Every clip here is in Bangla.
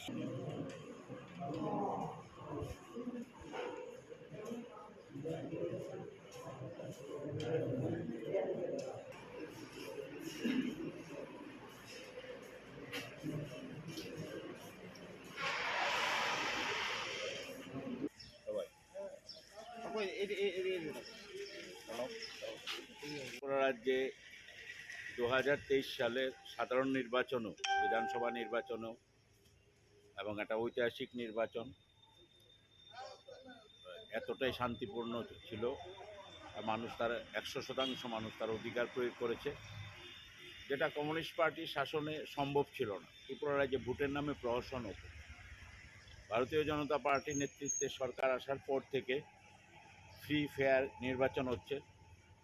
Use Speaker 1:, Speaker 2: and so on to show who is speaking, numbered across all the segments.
Speaker 1: ত্রিপুরা রাজ্যে 2023 সালের সাধারণ নির্বাচনও, বিধানসভা নির্বাচনও এবং একটা ঐতিহাসিক নির্বাচন এতটাই শান্তিপূর্ণ ছিল। মানুষ তার 100% মানুষ তার অধিকার প্রয়োগ করেছে, যেটা কমিউনিস্ট পার্টির শাসনে সম্ভব ছিল না। ত্রিপুরা রাজ্যে ভোটের নামে প্রহসন হতো। ভারতীয় জনতা পার্টির নেতৃত্বে সরকার আসার পর থেকে ফ্রি ফেয়ার নির্বাচন হচ্ছে।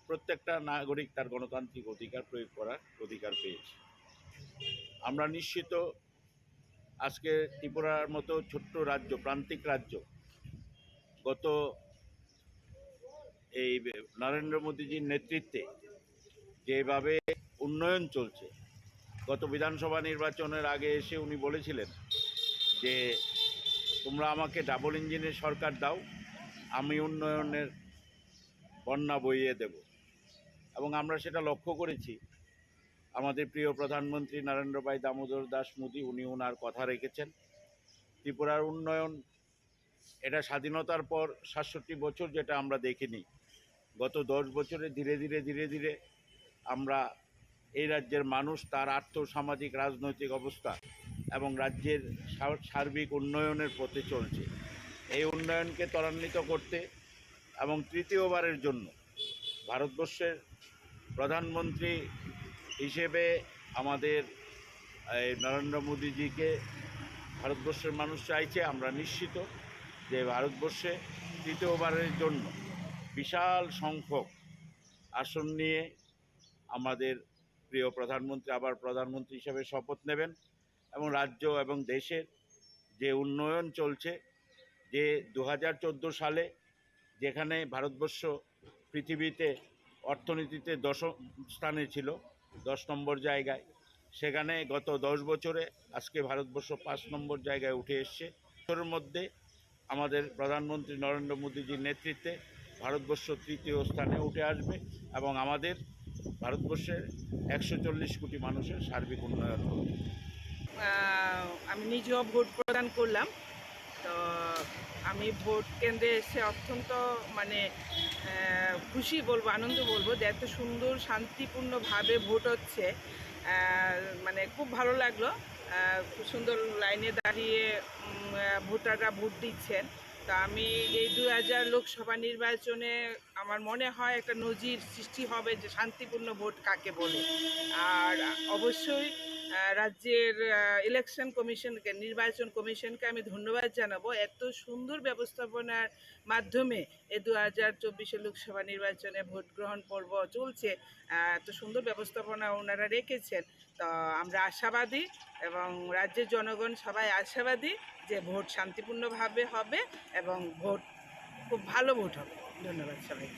Speaker 1: প্রত্যেকটা নাগরিক তার গণতান্ত্রিক অধিকার প্রয়োগ করার অধিকার পেয়েছে। আমরা নিশ্চিত আজকে ত্রিপুরার মতো ছোট্ট রাজ্য, প্রান্তিক রাজ্য, গত এই নরেন্দ্র মোদীজির নেতৃত্বে যেভাবে উন্নয়ন চলছে, গত বিধানসভা নির্বাচনের আগে এসে উনি বলেছিলেন যে তোমরা আমাকে ডাবল ইঞ্জিনের সরকার দাও, আমি উন্নয়নের বন্যা বইয়ে দেব। এবং আমরা সেটা লক্ষ্য করেছি। আমাদের প্রিয় প্রধানমন্ত্রী নরেন্দ্র ভাই দামোদর দাস মোদী, উনি ওনার কথা রেখেছেন। ত্রিপুরার উন্নয়ন, এটা স্বাধীনতার পর ৬৭ বছর যেটা আমরা দেখিনি, গত 10 বছরে ধীরে ধীরে আমরা এই রাজ্যের মানুষ তার আর্থসামাজিক রাজনৈতিক অবস্থা এবং রাজ্যের সার্বিক উন্নয়নের পথে চলছে। এই উন্নয়নকে ত্বরান্বিত করতে এবং তৃতীয়বারের জন্য ভারতবর্ষের প্রধানমন্ত্রী হিসেবে আমাদের নরেন্দ্র মোদীজিকে ভারতবর্ষের মানুষ চাইছে। আমরা নিশ্চিত যে ভারতবর্ষে তৃতীয়বারের জন্য বিশাল সংখ্যক আসন নিয়ে আমাদের প্রিয় প্রধানমন্ত্রী আবার প্রধানমন্ত্রী হিসেবে শপথ নেবেন এবং রাজ্য এবং দেশের যে উন্নয়ন চলছে, যে 2014 সালে যেখানে ভারতবর্ষ পৃথিবীতে অর্থনীতিতে 10ম স্থানে ছিল, 10 নম্বর জায়গায়, সেখানে গত 10 বছরে আজকে ভারতবর্ষ 5 নম্বর জায়গায় উঠে এসছে। বছরের মধ্যে আমাদের প্রধানমন্ত্রী নরেন্দ্র মোদীজির নেতৃত্বে ভারতবর্ষ 3য় স্থানে উঠে আসবে এবং আমাদের ভারতবর্ষের 140 কোটি মানুষের সার্বিক উন্নয়ন হবে।
Speaker 2: আমি নিজেও ভোট প্রদান করলাম। তো আমি ভোট কেন্দ্রে এসে অত্যন্ত খুশি বলবো, আনন্দ বলবো যে এত সুন্দর শান্তিপূর্ণভাবে ভোট হচ্ছে। খুব ভালো লাগলো। খুব সুন্দর লাইনে দাঁড়িয়ে ভোটাররা ভোট দিচ্ছেন। তা আমি এই 2000 লোকসভা নির্বাচনে আমার মনে হয় একটা নজির সৃষ্টি হবে যে শান্তিপূর্ণ ভোট কাকে বলে। আর অবশ্যই রাজ্যের ইলেকশন কমিশনকে, নির্বাচন কমিশনকে আমি ধন্যবাদ জানাবো। এত সুন্দর ব্যবস্থাপনার মাধ্যমে এই 2024 লোকসভা নির্বাচনে ভোট গ্রহণ পর্ব চলছে। এত সুন্দর ব্যবস্থাপনা ওনারা রেখেছেন। তো আমরা আশাবাদী এবং রাজ্যের জনগণ সবাই আশাবাদী যে ভোট শান্তিপূর্ণভাবে হবে এবং ভোট খুব ভালো ভোট হবে। ধন্যবাদ সবাই।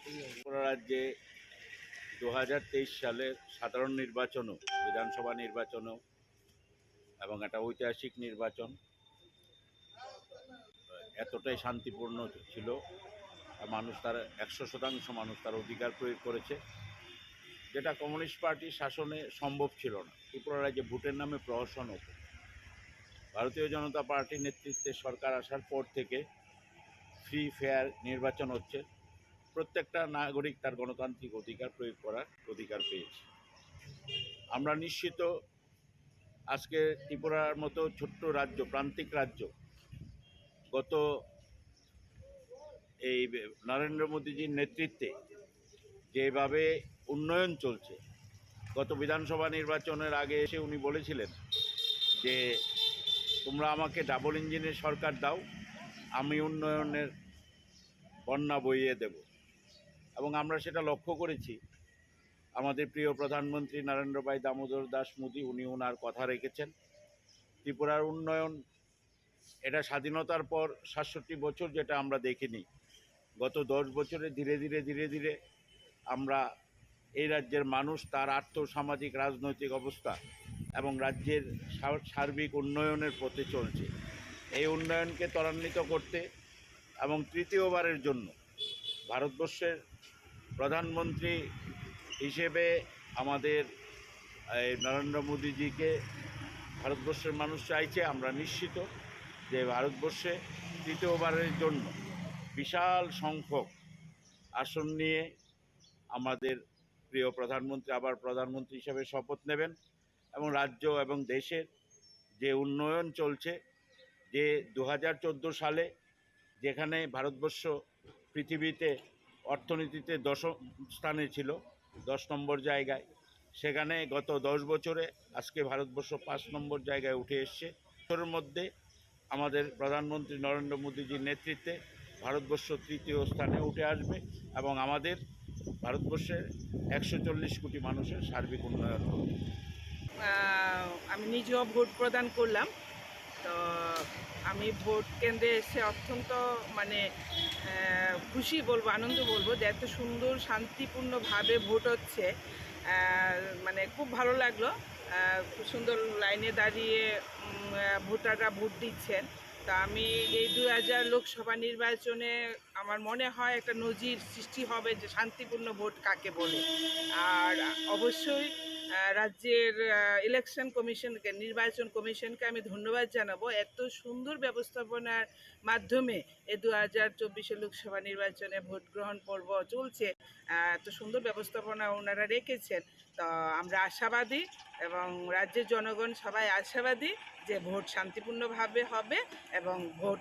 Speaker 1: ত্রিপুরা রাজ্যে 2023 সালের সাধারণ নির্বাচনও, বিধানসভা নির্বাচনও এবং একটা ঐতিহাসিক নির্বাচন এতটাই শান্তিপূর্ণ ছিল। মানুষ তার 100% মানুষ তার অধিকার প্রয়োগ করেছে, যেটা কমিউনিস্ট পার্টির শাসনে সম্ভব ছিল না। ত্রিপুরা রাজ্যে ভোটের নামে প্রহসন হতো। ভারতীয় জনতা পার্টির নেতৃত্বে সরকার আসার পর থেকে ফ্রি ফেয়ার নির্বাচন হচ্ছে। প্রত্যেকটা নাগরিক তার গণতান্ত্রিক অধিকার প্রয়োগ করার অধিকার পেয়েছে। আমরা নিশ্চিত আজকে ত্রিপুরার মতো ছোট্ট রাজ্য, প্রান্তিক রাজ্য, গত এই নরেন্দ্র মোদীজির নেতৃত্বে যেভাবে উন্নয়ন চলছে, গত বিধানসভা নির্বাচনের আগে এসে উনি বলেছিলেন যে তোমরা আমাকে ডাবল ইঞ্জিনের সরকার দাও, আমি উন্নয়নের বন্যা বইয়ে দেব। এবং আমরা সেটা লক্ষ্য করেছি। আমাদের প্রিয় প্রধানমন্ত্রী নরেন্দ্র ভাই দামোদর দাস মোদী উনি ওনার কথা রেখেছেন। ত্রিপুরার উন্নয়ন এটা স্বাধীনতার পর ৬৭ বছর যেটা আমরা দেখিনি। গত ১০ বছরে ধীরে ধীরে আমরা এই রাজ্যের মানুষ তার আর্থসামাজিক রাজনৈতিক অবস্থা এবং রাজ্যের সার্বিক উন্নয়নের পথে চলছে। এই উন্নয়নকে ত্বরান্বিত করতে এবং তৃতীয়বারের জন্য ভারতবর্ষের প্রধানমন্ত্রী হিসেবে আমাদের নরেন্দ্র মোদীজিকে ভারতবর্ষের মানুষ চাইছে। আমরা নিশ্চিত যে ভারতবর্ষে তৃতীয়বারের জন্য বিশাল সংখ্যক আসন নিয়ে আমাদের প্রিয় প্রধানমন্ত্রী আবার প্রধানমন্ত্রী হিসেবে শপথ নেবেন এবং রাজ্য এবং দেশের যে উন্নয়ন চলছে, যে ২০১৪ সালে যেখানে ভারতবর্ষ পৃথিবীতে অর্থনীতিতে ১০ম স্থানে ছিল, ১০ নম্বর জায়গায়, সেখানে গত ১০ বছরে আজকে ভারতবর্ষ ৫ নম্বর জায়গায় উঠে এসছে। বছরের মধ্যে আমাদের প্রধানমন্ত্রী নরেন্দ্র মোদীজির নেতৃত্বে ভারতবর্ষ তৃতীয় স্থানে উঠে আসবে এবং আমাদের ভারতবর্ষের ১৪০ কোটি মানুষের সার্বিক উন্নয়ন হবে।
Speaker 2: আমি নিজেও ভোট প্রদান করলাম। তো আমি ভোট কেন্দ্রে এসে অত্যন্ত খুশি বলবো, আনন্দ বলবো যে এত সুন্দর শান্তিপূর্ণভাবে ভোট হচ্ছে। খুব ভালো লাগলো। খুব সুন্দর লাইনে দাঁড়িয়ে ভোটাররা ভোট দিচ্ছেন। তা আমি এই ২০০০ লোকসভা নির্বাচনে আমার মনে হয় একটা নজির সৃষ্টি হবে যে শান্তিপূর্ণ ভোট কাকে বলে। আর অবশ্যই রাজ্যের ইলেকশন কমিশনকে, নির্বাচন কমিশনকে আমি ধন্যবাদ জানাবো। এত সুন্দর ব্যবস্থাপনার মাধ্যমে এই ২০২৪ লোকসভা নির্বাচনে ভোট গ্রহণ পর্ব চলছে। এত সুন্দর ব্যবস্থাপনা ওনারা রেখেছেন। তো আমরা আশাবাদী এবং রাজ্যের জনগণ সবাই আশাবাদী যে ভোট শান্তিপূর্ণভাবে হবে এবং ভোট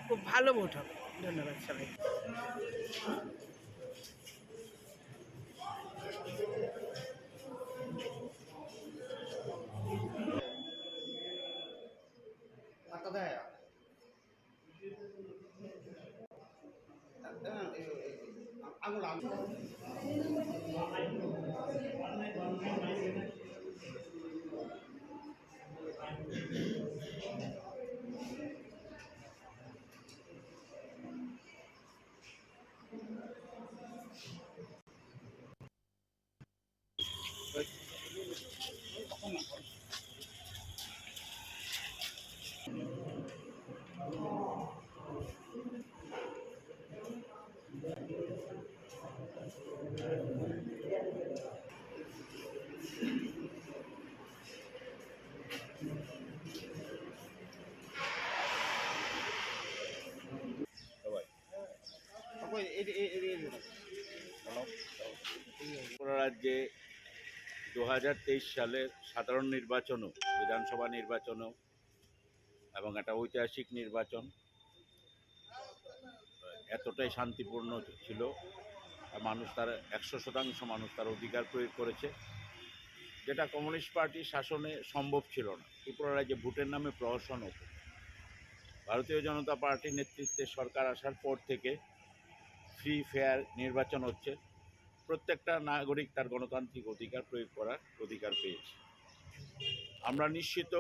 Speaker 2: খুব ভালো ভোট হবে। ধন্যবাদ সবাই।
Speaker 1: ত্রিপুরা রাজ্যে ২০২৩ সালের সাধারণ নির্বাচনও, বিধানসভা নির্বাচনও এবং একটা ঐতিহাসিক নির্বাচন এতটাই শান্তিপূর্ণ ছিল। মানুষ তার ১০০% মানুষ তার অধিকার প্রয়োগ করেছে, যেটা কমিউনিস্ট পার্টির শাসনে সম্ভব ছিল না। ত্রিপুরা রাজ্যে ভোটের নামে প্রহসন হতো। ভারতীয় জনতা পার্টির নেতৃত্বে সরকার আসার পর থেকে ফ্রি ফেয়ার নির্বাচন হচ্ছে। প্রত্যেকটা নাগরিক তার গণতান্ত্রিক অধিকার প্রয়োগ করার অধিকার পেয়েছে। আমরা নিশ্চিত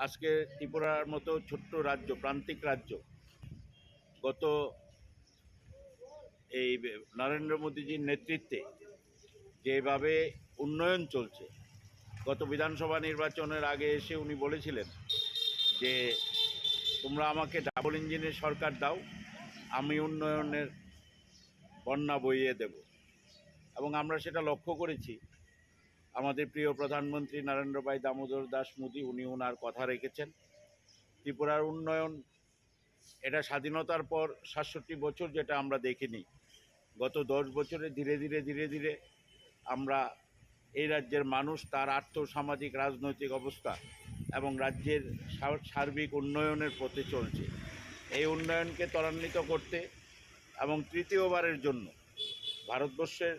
Speaker 1: আজকে ত্রিপুরার মতো ছোট্ট রাজ্য, প্রান্তিক রাজ্য, গত এই নরেন্দ্র মোদীজির নেতৃত্বে যেভাবে উন্নয়ন চলছে, গত বিধানসভা নির্বাচনের আগে এসে উনি বলেছিলেন যে তোমরা আমাকে ডাবল ইঞ্জিনের সরকার দাও, আমি উন্নয়নের বন্যা বইয়ে দেব। এবং আমরা সেটা লক্ষ্য করেছি। আমাদের প্রিয় প্রধানমন্ত্রী নরেন্দ্রভাই দামোদর দাস মোদী উনি ওনার কথা রেখেছেন। ত্রিপুরার উন্নয়ন, এটা স্বাধীনতার পর ৬৭ বছর যেটা আমরা দেখিনি, গত ১০ বছরে ধীরে ধীরে আমরা এই রাজ্যের মানুষ তার আর্থসামাজিক রাজনৈতিক অবস্থা এবং রাজ্যের সার্বিক উন্নয়নের পথে চলছে। এই উন্নয়নকে ত্বরান্বিত করতে এবং তৃতীয়বারের জন্য ভারতবর্ষের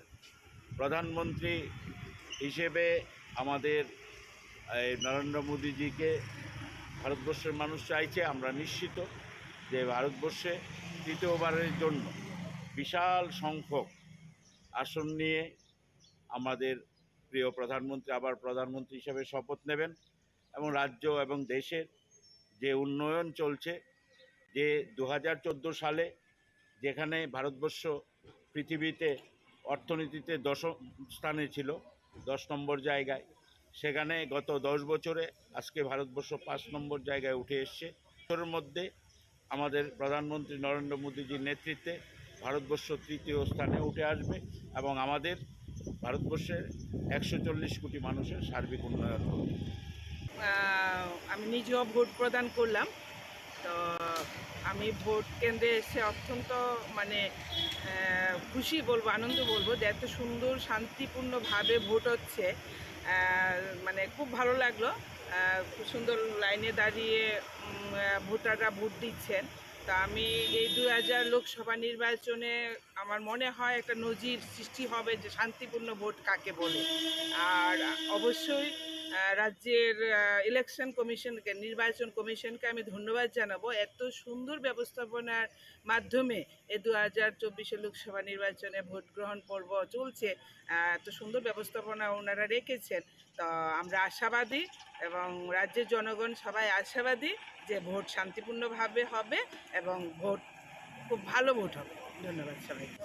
Speaker 1: প্রধানমন্ত্রী হিসেবে আমাদের নরেন্দ্র মোদীজিকে ভারতবর্ষের মানুষ চাইছে। আমরা নিশ্চিত যে ভারতবর্ষে তৃতীয়বারের জন্য বিশাল সংখ্যক আসন নিয়ে আমাদের প্রিয় প্রধানমন্ত্রী আবার প্রধানমন্ত্রী হিসেবে শপথ নেবেন এবং রাজ্য এবং দেশের যে উন্নয়ন চলছে, যে ২০১৪ সালে যেখানে ভারতবর্ষ পৃথিবীতে অর্থনীতিতে ১০ম স্থানে ছিল, ১০ নম্বর জায়গায়, সেখানে গত ১০ বছরে আজকে ভারতবর্ষ ৫ নম্বর জায়গায় উঠে এসছে। বছরের মধ্যে আমাদের প্রধানমন্ত্রী নরেন্দ্র মোদীজির নেতৃত্বে ভারতবর্ষ তৃতীয় স্থানে উঠে আসবে এবং আমাদের ভারতবর্ষের ১৪০ কোটি মানুষের সার্বিক উন্নয়ন হবে।
Speaker 2: আমি নিজেও ভোট প্রদান করলাম। তো আমি ভোট কেন্দ্রে এসে অত্যন্ত মানে খুশি বলবো, আনন্দ বলবো যে এত সুন্দর শান্তিপূর্ণভাবে ভোট হচ্ছে। মানে খুব ভালো লাগলো। খুব সুন্দর লাইনে দাঁড়িয়ে ভোটাররা ভোট দিচ্ছেন। তা আমি এই ২০০০ লোকসভা নির্বাচনে আমার মনে হয় একটা নজির সৃষ্টি হবে যে শান্তিপূর্ণ ভোট কাকে বলে। আর অবশ্যই রাজ্যের ইলেকশন কমিশনকে, নির্বাচন কমিশনকে আমি ধন্যবাদ জানাবো। এত সুন্দর ব্যবস্থাপনার মাধ্যমে এই ২০২৪ লোকসভা নির্বাচনে ভোট গ্রহণ পর্ব চলছে। এত সুন্দর ব্যবস্থাপনা ওনারা রেখেছেন। তো আমরা আশাবাদী এবং রাজ্যের জনগণ সবাই আশাবাদী যে ভোট শান্তিপূর্ণভাবে হবে এবং ভোট খুব ভালো ভোট হবে। ধন্যবাদ সবাইকে।